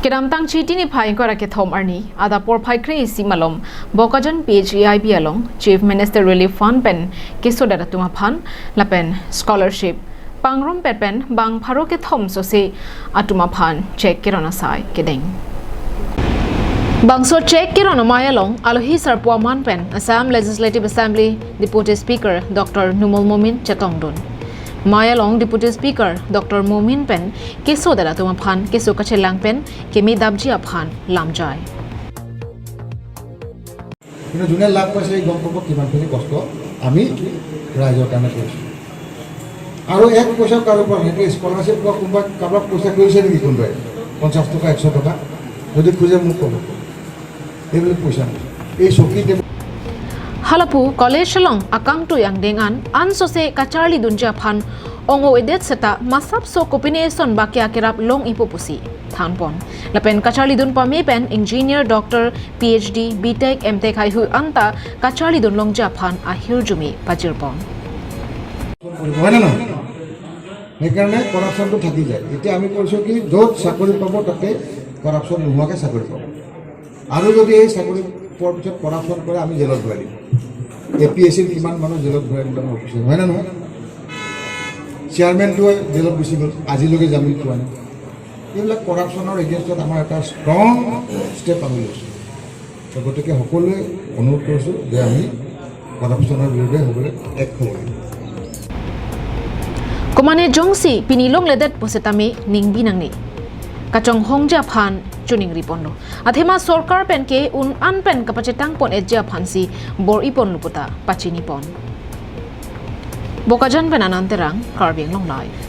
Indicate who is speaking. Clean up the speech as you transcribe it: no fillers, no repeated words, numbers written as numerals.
Speaker 1: Kiram tang chiti ni phai ko rake thom arni ada por phai kre isi malom bokajan PHEIB along Chief Minister Relief Fund pen keso dara tuma phan lapen scholarship pangrom pen bang pharo ke thom so se atuma phan check keron asai kedeng Bangso Cheque keron amaya long alohi sarpua man pen Assam Legislative Assembly Deputy Speaker Dr. Numul Momin Chatongdon Maya long Deputy Speaker Dr. Momin pen keso dara tuma phan keso kachelang pen kemi dabji aphan lamjai
Speaker 2: কিন্তু যোনে লাভ পাইছে এই গম পাব কিমানখিনি কষ্ট আমি ৰাইজৰ কাৰণে কৰিছোঁ আৰু এক পইচা কাৰোবাৰ হেঁতে স্কলাৰশ্বিপ পোৱা কোনোবা কাৰোবাক পইচা কৰিছে নেকি কোনোবাই 50 টকা 100 টকা যদি খোজে মোক ক'ব এইবিলাক পইচা এই চকীতে
Speaker 1: Halapu college long akang tu yang dengan an sose kacharli dunja phan ongo edet seta masap so combination bakya kerap long ipopusi thanpon lapen kacharli dun pame pen engineer doctor PhD BTech MTech hai hu anta kacharli dun long ja phan ahir jumi pajirpon
Speaker 2: হয় না সেইকাৰণে কৰাপশ্যনটো থাকি যায় এতিয়া আমি কৈছোঁ কি য'ত চাকৰি পাব তাতে কৰাপশ্যন নোহোৱাকৈ চাকৰি পাব আৰু যদি এই চাকৰি পোৱাৰ পিছত কৰাপশ্যন কৰে আমি জেলত ভৰাই দিম APSCৰ কিমান মানুহ জেলত ভৰাই দিম অফিচাৰ হয় না নহয় চেয়াৰমেনটোৱে জেলত গুচি গ'ল আজিলৈকে জামিন পোৱা নাই এইবিলাক কৰাপশ্যনৰ এগেইনষ্টত আমাৰ এটা ষ্ট্ৰং ষ্টেপ আমি লৈছোঁ গতিকে সকলোৱে অনুৰোধ কৰিছোঁ যে আমি কৰাপশ্যনৰ বিৰুদ্ধে হ'বলৈ এক হ'ব লাগিব
Speaker 1: Komane jongsi pinilong ledet posetami ningbi nangni kachong hongja phan chuning ripondo athema sarkar pen ke un an pen kapachetang pon eja phansi bor ipon luputa pachini pon bokajan pen ananterang karbeng long live